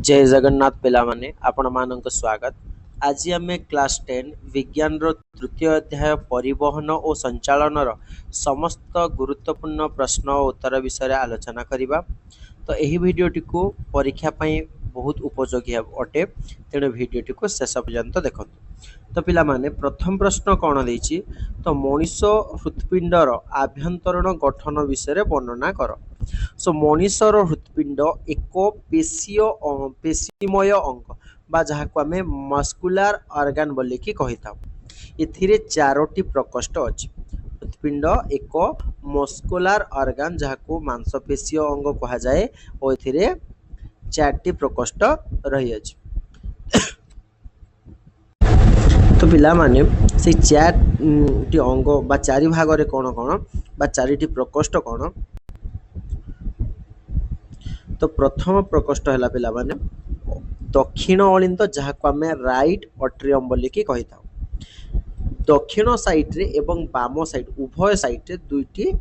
जय जगन्नाथ पिला माने आपण मानक स्वागत। आज आम क्लास 10 विज्ञान तृतीय अध्याय परिवहन और संचालन समस्त गुरुत्वपूर्ण प्रश्न और उत्तर विषय आलोचना करिबा। तो यही भिडियोटी को परीक्षा पाई बहुत उपयोगी अटे, तेणु भिडियोटी को शेष पर्यंत देखो। तो पिला माने प्रथम प्रश्न कौन देछि, तो मनीष हृत्पिंडर आभ्यंतरण गठन विषय वर्णना कर। सो मनीषर हृत्पिंड एक पेशीमय अंग बा जहाँ को आमे मस्कुलार ऑर्गन बोली कि कहि था। एथिरे चारोटी प्रकोष्ठ अछि। हृत्पिंड एक मस्कुलार ऑर्गन जहाँ को मांसपेशीय अंग कहा जाए और एथिरे चारटी प्रकोष्ठ रही अछि। तो पिला माने से चारटी अंग बा चारि भाग रे कोन कोन बा चारिटी प्रकोष्ठ कोन। तो प्रथम प्रकोष्ठ है पिला माने दक्षिण अलिंद जहाँ को आम राइट अट्रियम बोली कि कहि था। दक्षिण साइड रे एवं बाम साइड उभय साइड रे दुईटी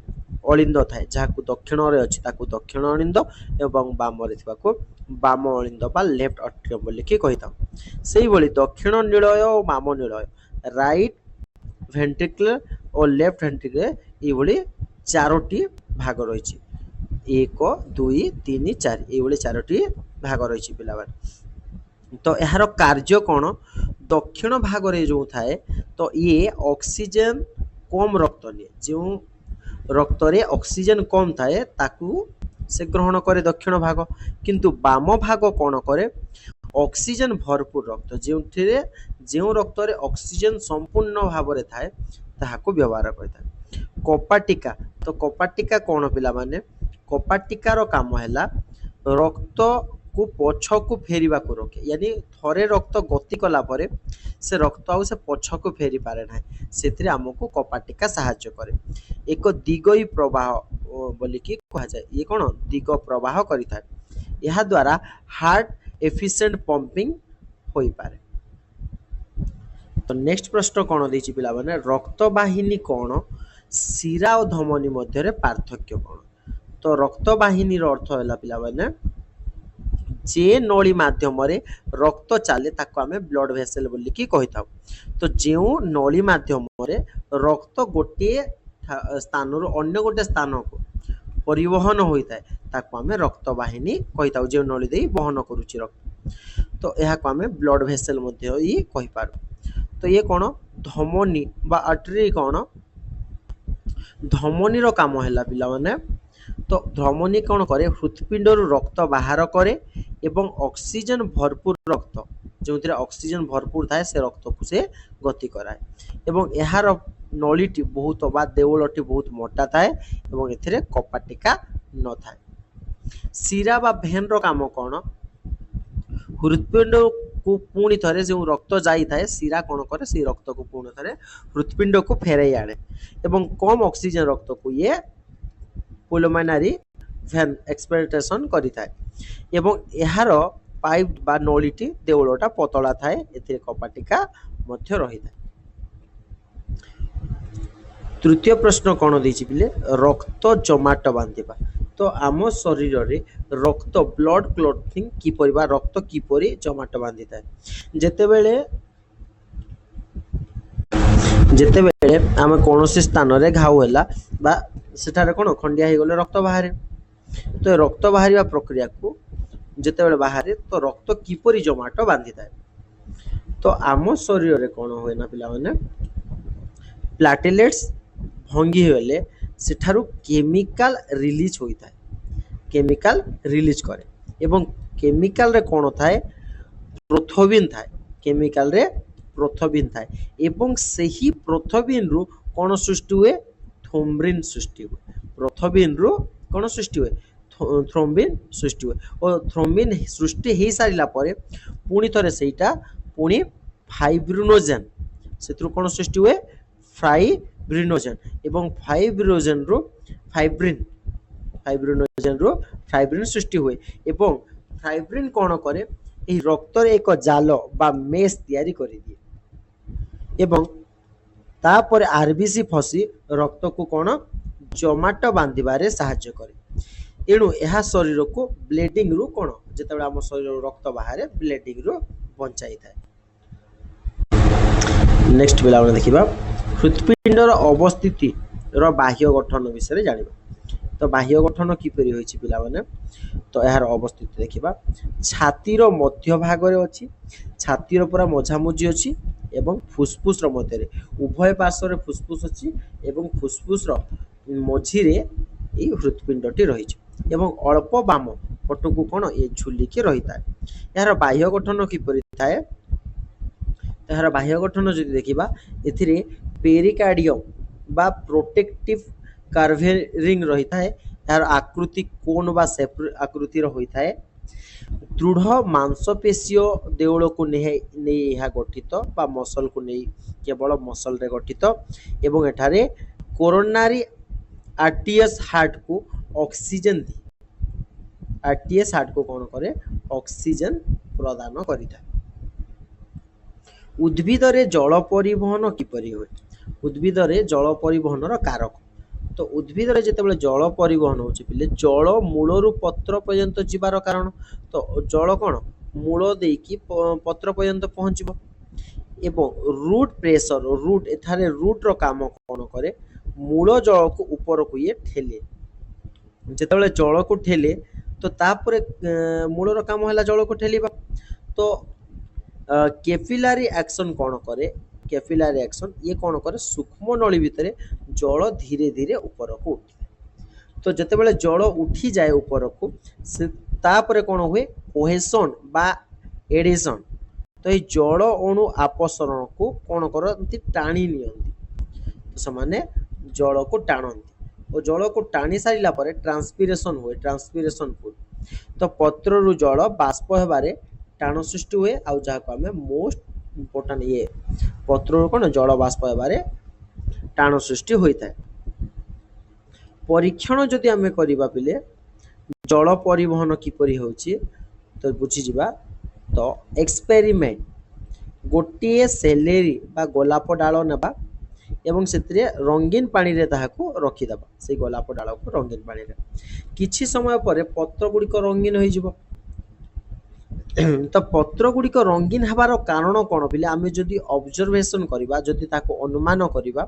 अलिंद थाए, जहाँ को दक्षिण रे अछि ताकू दक्षिण अलिंद एवं बाम रे थिबा को बाम अलिंद बा लेफ्ट अट्रियम बोली कि कहि था। सेही भली दक्षिण निलय और बाम निलय, राइट वेंट्रिकल और लेफ्ट वेंट्रिकल ये भली चारोटी भाग रही। 1 2 3 4 ये चारोटी भाग रही पिला। तो यार कार्य कौन, दक्षिण भाग रे जो थाए तो ये ऑक्सीजन कम रक्त निये, जो रक्त रे ऑक्सीजन कम थाए ताकू से ग्रहण करे दक्षिण भाग। किंतु बाम भाग कौन करे, ऑक्सीजन भरपूर रक्त जो रक्त रे ऑक्सीजन संपूर्ण भाव रे थाए ताहाको व्यवहार करता। कपाटिका, तो कपाटिका कौन पिला माने, कपाटिकार काम है रक्त को पछकू फेरिबा को रोके, यानी थरे रक्त गति कला परे से रक्त आउ से पछकू फेरी पारे ना, से आमको कपाटिका साहाय्य करे। एक दिगई प्रवाह बोली कि कहा जाए, ये कौन दिग प्रवाह करि थाए। यह द्वारा हार्ट एफिशिएंट पंपिंग होई पारे। तो नेक्स्ट प्रश्न कौन देछि पिला माने, रक्तवाहिनी कौन, शिरा और धमनी मध्य रे पार्थक्य कौन। तो रक्तवाहिनी रो अर्थ है पिला माने जे नली माध्यम रे रक्त चले ताको आमे ब्लड वेसल बोली कि कहि था। तो जो नली माध्यम रे रक्त गोटे स्थान रु अन्य गोटे स्थान को परिवहन होता है ताको आमे रक्तवाहिनी कहि था, जे नली दे वहन करूची रक्त। तो यह को आमे ब्लड वेसल मध्य ही कहि पार। तो ये कौन धमनी बा आर्टरी कौन, धमनी रो काम है पिला माने, तो धमनी कौन करे, हृत्पिंड रक्त बाहर करे एवं ऑक्सीजन भरपूर रक्त जो ऑक्सीजन भरपूर थाए से रक्त को से गति कराए। एवं यार नलीटी बहुत बा देवलटी बहुत मोटा थाए एवं एथिरे कपाटिका न थाए। शिरा बा भेन रो काम कौन, हृत्पिंड को पुणी थे जो रक्त जाई थाए शिरा कौन करे, से रक्त को पुणी थे हृत्पिंड को फेरई आने एवं कम ऑक्सीजन रक्त को ये पुलमोनारी वेन एक्सपेक्टेशन करि थाए। एवं यार पाइप बा नलीटी देवलटा पतला थाए, एथिरे कपाटिका मध्य रही थाए। तृतीय प्रश्न कौन देछि बिले, रक्त जमाट बांधिबा। तो आम शरीर रे रक्त ब्लड क्लॉटिंग की परिबा, रक्त की परि जमाट बांधि थाए। जेते बेले आम कोनोसी स्थान रे घाव हैला बा सेठारे कोन खंडिया हे गले रक्त बाहर। तो रक्त बाहरिया प्रक्रिया को जेते बेले बाहर तो रक्त किपरि जमाट बांधि थाए। तो आम शरीर रे कोन होय ना पिला माने, प्लेटलेट्स भंगी होले सेठारु केमिकल रिलीज होई थाए, केमिकल रिलीज करे एवं केमिकल रे कोन थाए, प्रोथोबिन थाए, केमिकल रे प्रोथोबिन थाए एवं सही प्रोथोबिन रु कोन सृष्टि हुए, थ्रोम्बिन सृष्टि हुए। प्रोथोबिन रु कोन सृष्टि हुए, थ्रोम्बिन सृष्टि हुए और थ्रोम्बिन सृष्टि हे सारिला परे पुणी थरे सेटा पुणी फाइब्रिनोजेन सेत्रु कोन सृष्टि हुए, फाइब्रिनोजेन एवं फाइब्रिनोजेन रु फाइब्रिन सृष्टि हुए एवं फाइब्रिन कोन करे, ए रक्त रे एक जाल बा मेश तयारी करि दिए एवं तापर आरबीसी फसी रक्त को कोन जमाट बांधिबारे साहाय्य करे। एणु यह शरीर को ब्लीडिंग रु कौन जिते आम शरीर रक्त बाहर ब्लीडिंग रु बचाई था। नेक्स्ट पिला देखा हृत्पिंडर अवस्थिति बाह्य गठन विषय जाना। तो बाह्य गठन किपरि होइछि पिला माने तो यार अवस्थिति देखा छातीर मध्य भाग रे अछि छातीर पूरा मझामझी अछि एवं फुसफुस रो मध्य रे उभय पार्श्व रे फुसफुस अछि एवं फुसफुस रो मझी रे ए हृत्पिंडटी रहिछि एवं अल्प बाम पटकू कोन ए झुलिकी रही थाए। यार बाह्य गठन किपरि थाए यार बाह्य गठन जदि देखिबा एथिरे पेरिकार्डियम बा प्रोटेक्टिव कार्वेरिंग रही थाए। यार आकृति कोन बा शेप आकृति रो होई थाए। दृढ़ मांसपेशीय देउल को नहीं यह गठित बा मसल को नहीं केवल मसल रे गठित एवं एठारे कोरोनारी आरटीएस हार्ट को ऑक्सीजन दी आरटीएस हार्ट को कौन करे ऑक्सीजन प्रदान करिता। उद्भिद रे जल परिवहन किपरि होय उद्भिद रे जल परिवहन रो कारक। तो उद्भिद रे जेतेबेले जल परिवहन होछि पिले जल मूलरू पत्र पर्यंत जीवार कारण। तो जल कौन मूल देकी पत्र पर्यंत पहुँचब एवं रूट प्रेशर रूट एठारे रूट रो काम कौन करे मूल जल को ऊपर को ये ठेले जेतेबेले जल को ठेले तो तापर मूल रो काम हैला जल को ठेलिबा। तो कैपिलारी एक्शन कौन करे कैपिलारी एक्शन ये कौन करे सूक्ष्म नली भितर जल धीरे धीरे ऊपर को उठे। तो जितेबाला जल उठी जाए ऊपर को से तापर कौन हुए कोहेसन बा एडिशन। तो ये जल अणु अपसरण को कौन करती टाणी नियंती तो से जल को टाणती और जल को टाणी सारा पर ट्रांसपीरेशन हुए ट्रांसपीरेशन फुल। तो पत्र रु जल बाष्प होबारे टाण सृष्टि हुए आउ जहाँ आम मोस्ट इम्पोर्टाट ये पत्र कौन जल बाष्प होबारे टाण सृष्टि होता है। परीक्षण जदि आम करवा पिले जल परिवहन किपरि होछि तो बुझीजिबा। तो एक्सपेरिमेंट गोटे सेलेरी बा गोलाप डाल नेबा एवं से रंगीन पानी रे ताहाको रखिदेबा से गोलाप डाल को रंगीन पानी रे किछि समय पर पत्र गुड़िक रंगीन हो जिवो। तो पत्र गुड़िक रंगीन हबार कारण कौन पिले आम जदि ऑब्जर्वेशन करवा जदि ताको अनुमान करवा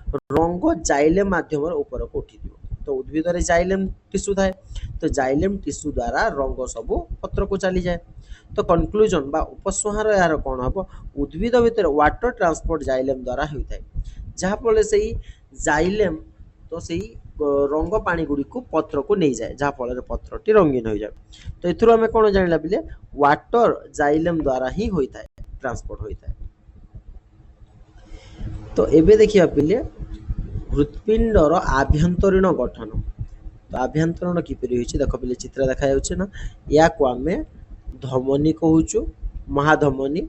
रंग जाइलेम माध्यम ऊपर को उठी तो उद्भिद रे जाइलेम टिश्यू थाए तो जाइलेम टिश्यू द्वारा रंग सब पत्र को चली जाए। तो कंक्लूजन बा उपसंहार यार कौन हम उद्भिद भितर वाटर ट्रांसपोर्ट जाइलेम द्वारा होता है जहाँ फल से जाइलेम तो सही रंग पानी गुड़ी को पत्र को नहीं जाए जहाँ फल पत्रटी रंगीन हो जाए। तो एथुर आम कौन जाना पिले वाटर जाइलेम द्वारा ही होता है ट्रांसपोर्ट होता है। तो एबे देखिया पिले हृत्पिंडर आभ्यंतरीण गठन। तो आभ्यंतरण किपरि होइछि देख पिले चित्र देखा जाउछि ना या को आम धमनी कहूचु महाधमनी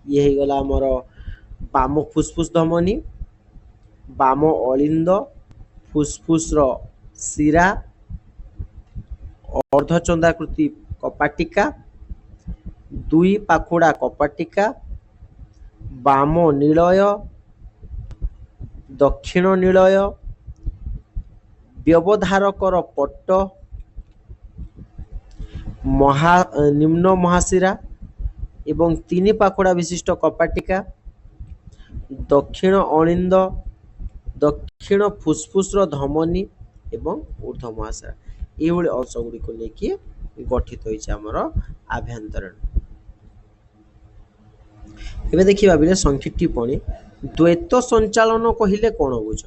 ये हो गला आमर बाम फुसफुस धमनी बाम अलिंद फुसफुस रो शिरा अर्धचंद्राकृति कपाटिका दुई पाखुड़ा कपाटिका बाम नीलय दक्षिण नीलय व्यवधारकर पट्ट निम्न महाशिरा एवं तीन पाखुड़ा विशिष्ट कपाटिका दक्षिण अलिंद दक्षिण फुसफुस धमनी एवं ऊर्ध्व महाशिरा ये अंश गुड़ी को लेकिन गठित होइছে हमर आभ्यंतरण। एबे देखिबा बिले संक्षिप्त टिप्पणी द्वैत संचालन कहिले कोन बुझ।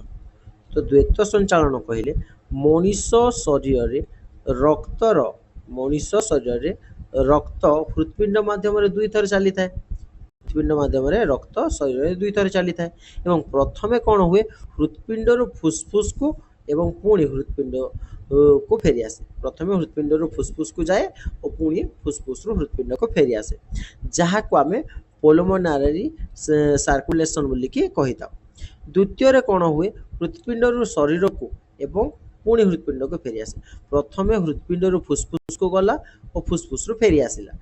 तो द्वैत संचालन कहिले मनीष शरीर रे रक्तर मनीष शरीर रे रक्त हृत्पिंड माध्यम रे दुई थर चली थाए हृत्पिंड माध्यम रे रक्त शरीर रे दुई थर चली थाए एवं प्रथमे कोन हुए हृत्पिंड रो फुसफुस को एवं पुणी हृत्पिंड को फेरी आसे प्रथमे हृत्पिंड रो फुसफुस को जाए और पुणी फुसफुस रो हृत्पिंड को फेरी आसे जहाँ को आम पोलोमोनारी सर्कुलेशन बोली कि कहिता। द्वितीय रे कोन हुए हृत्पिंड रो शरीर को एवं पुणी हृत्पिंड को फेरी आसे प्रथमे हृत्पिंड रो फुसफुस को गला और फुसफुस रो फेरी आसिला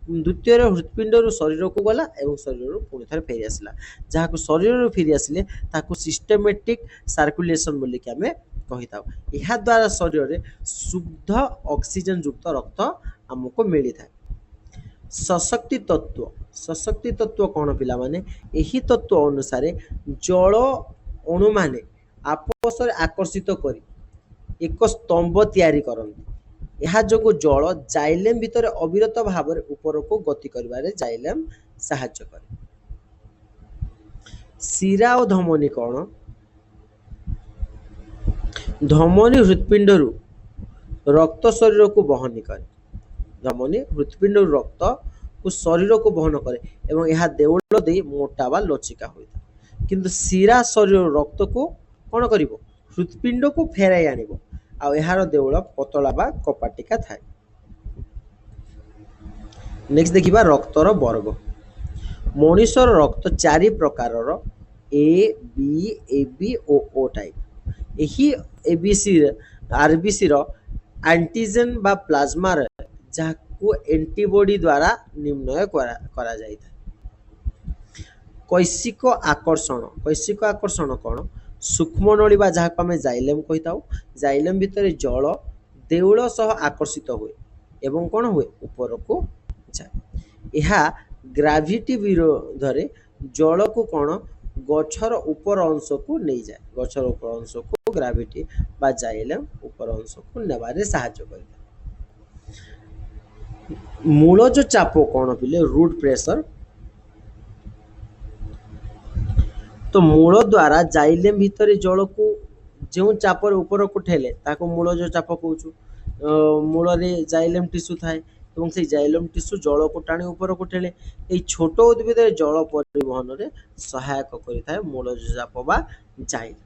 द्वितीय हृत्पिंड रो शरीर को गला एवं शरीर रो पुणी थरे फेरी आसिला जहाँ को शरीर रो फेरी आसिले ताको सिस्टेमेटिक सर्कुलेशन बोली कि आमे कहिताउ। ଏହା ଦ୍ୱାରା ଶରୀରରେ शुद्ध ऑक्सीजन युक्त रक्त हमको मिली थाए। सशक्ति तत्व कौन पिला माने एही तत्व अनुसार जल अणु माने आपस आकर्षित करी एक स्तंभ तैयारी करती। ଏହା ଯୋଗୁଁ ଜଳ ଜାଇଲେମ୍ ଭିତରେ ଅବିରତ ଭାବରେ ଉପରକୁ ଗତି କରିବାରେ ଜାଇଲେମ୍ ସାହାଯ୍ୟ କରେ। ଶିରା ଓ ଧମନୀ କଣ? ଧମନୀ ହୃତ୍ପିଣ୍ଡରୁ ରକ୍ତ ଶରୀରକୁ ବହନ କରେ। ଧମନୀ ହୃତ୍ପିଣ୍ଡରୁ ରକ୍ତ को शरीर को बहन करे एवं यह देउल दे मोटा बा लचिका होइता। किंतु शिरा शरीर रक्त को कौन करिवो हृत्पिंड को फेराई आनिबो आ एहार देउल पतला बा कपाटिका थाए। नेक्स्ट देखिबा रक्तर वर्ग। मनुष्यर रक्त 4 प्रकारर A B AB O O type. एही एबीसी आरबीसी रो एंटीजन बा प्लाज्मा जहा को एंटीबॉडी द्वारा निर्णय करा जाइता। कैसिक आकर्षण कौन? सूक्ष्म नली बा जहा को आमे जाइलेम कहिताउ। जाइलेम भितर जल देउल सह आकर्षित हुए एवं कौन हुए ऊपर को जाए। यह ग्राविटी विरोध रे जल को कौन गछर ऊपर अंश को नहीं जाए। गछर ऊपर अंश को ग्राविटी बा जाइलेम ऊपर अंश को नेबारे सहायता करे। मूल जो चाप कौन पिले रूट प्रेशर। तो मूल द्वारा जाइलेम भितर जल को जो चाप ऊपर को ठेले ताको मूल जो चाप कहूँ। मूल रे जाइलेम टिश्यू थाए एवं से जाइलेम टिश्यू जल को टाणी ऊपर को ठेले ये छोट उद्भिद जल परिवहन रे सहायक करिथाए मूल जो चाप बा जाइलेम।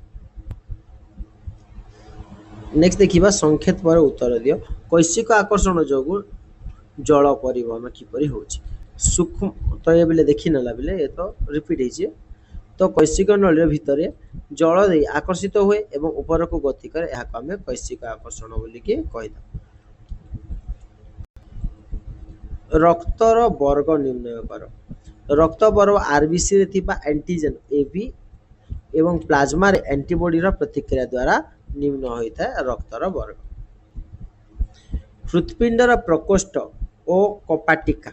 नेक्स्ट देखिबा संक्षेप पर उत्तर दियो। कैसिक आकर्षण जोगु जल परिवहन किपरि होछि। सूक्ष्म तो ये बेले देखि नला बेले ये तो रिपीट होछि। तो कैसिक नली भितर जल दे आकर्षित हुए एवं ऊपर को गति करे या को हमें कैसिक आकर्षण बोली के कहिदा। रक्तर वर्ग निर्णय कर। रक्त वर्ग आरबीसी रे थिबा एंटीजन एबी एवं प्लाज्मा रे एंटीबॉडी रो प्रतिक्रिया द्वारा निम्न होइता रक्तर वर्ग। हृत्पिंडर प्रकोष्ठ ओ कपाटिका।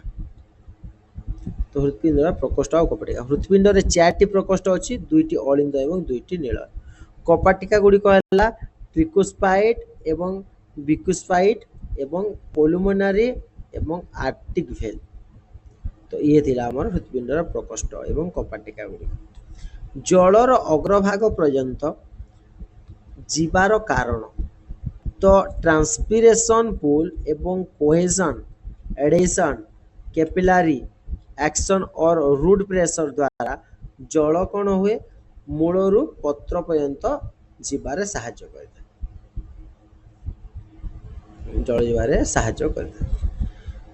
तो हृत्पिंडर प्रकोष्ठ और कपाटिका। हृत्पिंडर 4टी प्रकोष्ठ अछि, 2टी अलिंद एवं 2टी नील। कपाटिका गुडी कहला ट्रिकोस्पाइड एवं बिकुस्पाइड एवं पोलुमोनारी एवं आर्टिक भेल। तो ये थिला हमर हृत्पिंडर प्रकोष्ठ एवं कपाटिका गुडी। जलर अग्रभाग पर्यंत जीवार कारण तो ट्रांसपिरेशन पुल एवं कोहेजन एडेशन कैपिलारी एक्शन और रूट प्रेशर द्वारा जल कौन हुए मूलरू पत्र पर्यंत जीवारे साहाय्य करता। जल जीवारे साहाय्य करता।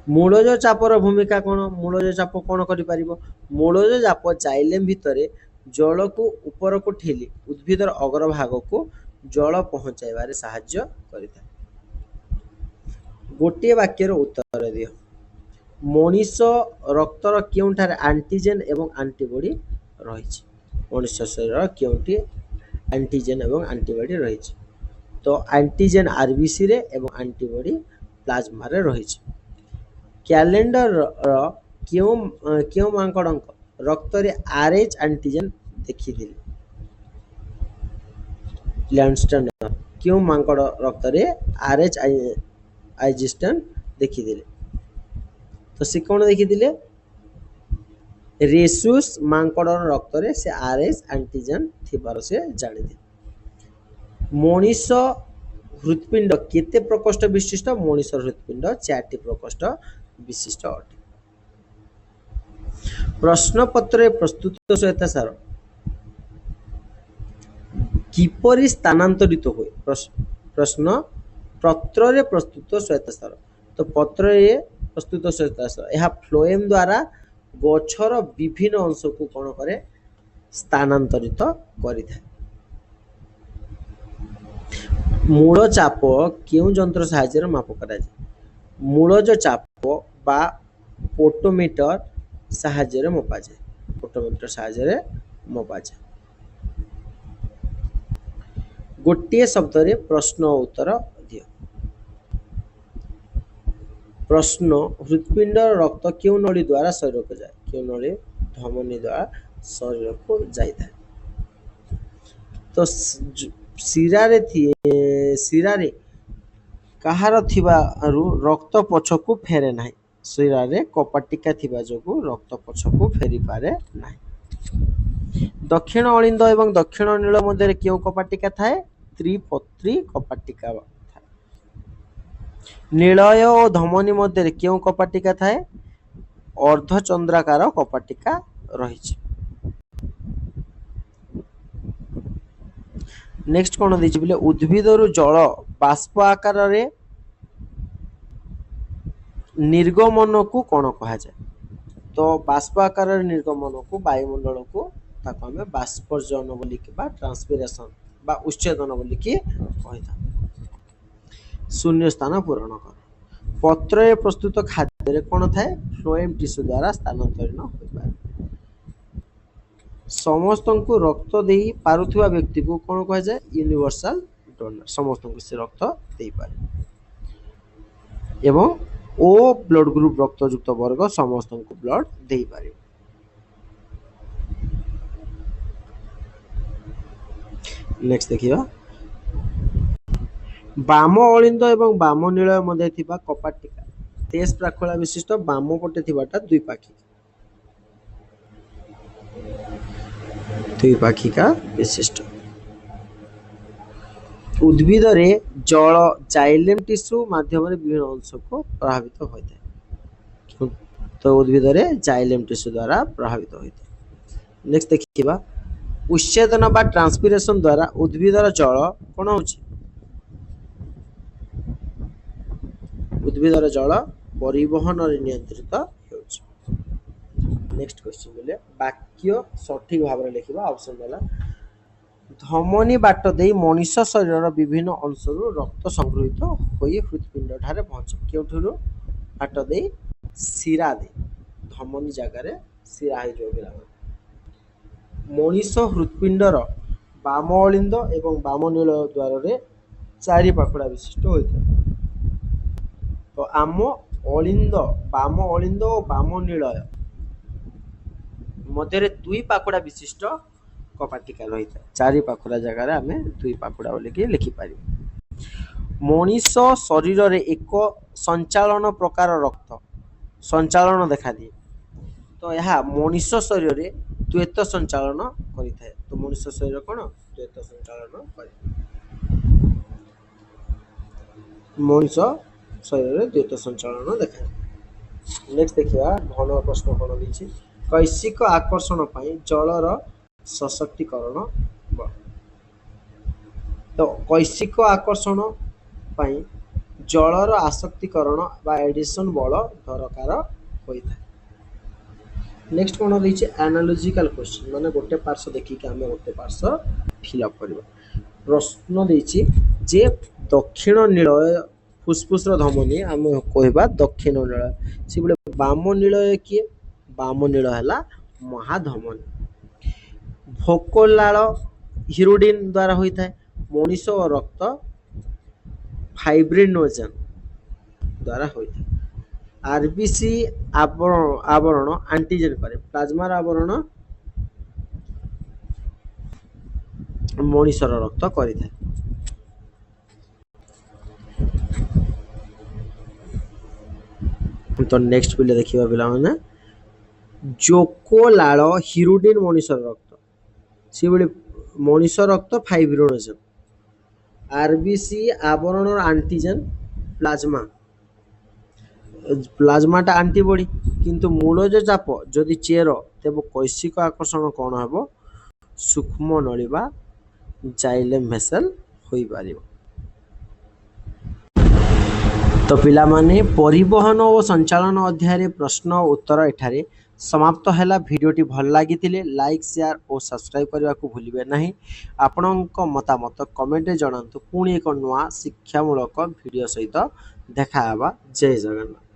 मूलज चापर भूमिका कौन? मूलज चाप कौन करि परिबो? मूलज चाप जाइलेम भितरे जल को ऊपर को ठेली उद्भिदर अग्रभाग को जल पहुंचाइबारे साहाय्य करिता। गोटे वाक्यर उत्तर दियो। मनुष्य रक्तर केउठारे एंटीजन एवं एंटीबॉडी रहिछि। मनुष्य शरीर केउठी एंटीजन एवं एंटीबॉडी रहिछि। तो एंटीजन आरबीसी रे एवं एंटीबॉडी प्लाज्मा रे रहिछि। कैलेंडर केउ मांकड़क रक्त रे आरएच एंटीजन देखि दिले। लैंडस्टन क्यों मांकड़ रक्त रे आरएच आइजिस्टन देखि दिले। तो से कौन देखि दिले? रेसुस मांकड़ रक्त रे से आरएच एंटीजन थिबार से जानि दिले। मनुष्य हृत्पिंड केते प्रकोष्ठ विशिष्ट? मनुष्य हृत्पिंड 4टी प्रकोष्ठ विशिष्ट अटे। प्रश्न पत्र प्रस्तुत सहायता सार किपरि स्थानांतरित हुए? प्रश्न पत्र रे प्रस्तुत सहायता सार। तो पत्र रे प्रस्तुत सहायता सार यह फ्लोएम द्वारा गछर विभिन्न अंश को कौन करे स्थानांतरित करिथा। मूल चाप क्यों जंत्र साहाय्य माप करा जाए? मूलज चाप बा पोटोमीटर साहाय्य मपा जाए। पोटोमीटर साहाय्य मपा जाए। गोटे शब्द रे प्रश्न उत्तर दियो। प्रश्न हृत्पिंड रक्त क्यों नली द्वारा शरीर को जाए? क्यों नली धमनी द्वारा शरीर को जाए। तो शिरारे कहार थिबारु रक्त पछकु फेरे नाही। शिरारे कपाटिका थिबा जोगु रक्त पछकु फेरी पारे नाही। दक्षिण अलिंद एवं दक्षिण नील मध्य क्यों कपाटिका थाए? त्रिपत्री कपाटिका थाए। नीलय और धमनी मध्य क्यों कपाटिका थाए? अर्धचंद्राकार कपाटिका रही। नेक्स्ट कौन देछि बोले उद्भिद रु जल बाष्प आकार रे निर्गमन को कौन कहा जाए? तो बाष्प आकार रे निर्गमन को वायुमंडल को ताको हमें बाष्पर्जन बोली कि बा ट्रांसपिरेशन बा उच्छेदन बोली कि कहिता। शून्य स्थान पूरण कर। पत्र रे प्रस्तुत खाद्य रे कौन थाए? फ्लोएम टिश्यू द्वारा स्थानांतरण होई पारे। समस्त को रक्त दे पारुथुवा व्यक्ति को कौन कहा जाए? Universal donor. समस्त को से रक्त दे पारे एवं ओ ब्लड ग्रुप रक्तयुक्त वर्ग समस्त को ब्लड दे पारे। नेक्स्ट देखिबा बाम अलिंद एवं बाम नीलय मध्य थिबा कपाटिका तेज प्राखला विशिष्ट बाम पटे थिबाटा द्विपाक्षिका विशिष्ट। उद्भिद रे जल जाइलेम टिश्यू माध्यम विभिन्न अंश को प्रभावित होता है। तो उद्भिद रे जाइलेम टिश्यू द्वारा प्रभावित होता है। नेक्स्ट देखिबा उच्छेदन बा ट्रांसपिरेशन द्वारा उद्भिदर जल कोन होछि? उद्भिदर जल परिवहन रे नियंत्रित होछि। नेक्स्ट क्वेश्चन बोले वाक्य सठिक भाव में लिखिबा। ऑप्शन देला धमनी बाट दे मनुष्य शरीर विभिन्न अंशरु रक्त संग्रहित होई हृत्पिंड ठारे पहुंचे। केउठुरु? बाट दे शिरा दे धमनी जगह रे शिरा है जो बिला। मनुष्य हृत्पिंडर बाम अलिंद एवं बाम नील द्वार रे चारि पाखुड़ा विशिष्ट होइता। तो आम अलिंद बाम अलिंद और बाम नीलय मध्य दुई पाखुड़ा विशिष्ट कपाटिका रही था। चारि पाखुड़ा जगह आम दुई पाखुड़ा बोलिकी लिखिपर। मनीष शरीर रे एक संचालन प्रकार रक्त संचालन देखा दिए। तो यह मनीष शरीर रे द्वैत संचालन करिଥାଏ। तो मनुष्य शरीर कौन द्वैत संचालन करे। मनुष्य शरीर रे द्वैत संचालन देखा। नेक्स्ट देखिबा घन प्रश्न कौन दीछि? कैसिक आकर्षण पाई जलर सशक्तिकरण बल। तो कैसिक आकर्षण पाई जलर आसक्तिकरण बा एडिशन बल दरकार होइता। नेक्स्ट कौन दीछि? एनालॉजिकल क्वेश्चन माने गोटे पार्श्व देखिक आमे गोटे पार्श्व फिल अप करबा। प्रश्न दीछि जे दक्षिण नीलय फुसफुस धमनी आम कहबा दक्षिण नीलय। से बोले बाम नीलय किए? बाम नील है महाधमनी। भोकलाल हिरोडिन द्वारा होता है। मनीष और रक्त फाइब्रिनोजन द्वारा होता है। आरबीसी आवरण एंटीजन करे। प्लाज्मार आवरण मनीषर रक्त करिଥାଏ। तो नेक्स्ट पिले देखिबा पिला माने जोकोलाल हिरोडिन मनीषर रक्त। से बोले मनीष रक्त फाइब्रिनोजन। आरबीसी आवरण एंटीजन प्लाज्मा। प्लाज्माटा एंटीबॉडी किंतु मूल जो चाप जदि चेर तेब कैसिक आकर्षण कौन हम? सूक्ष्म नली बा जाइलेम भेसल होई पारिबो। तो पिला माने परिवहन और संचालन अध्याय प्रश्न और उत्तर एठारे समाप्त हैला। भिडियोटी भल लागिथिले लाइक शेयर और सब्सक्राइब करने को भूलिबे नहीं। आपणक मतामत कमेंट जणांतु। पुणी एक नुआ शिक्षामूलक भिडियो सहित देखा। जय जगन्नाथ।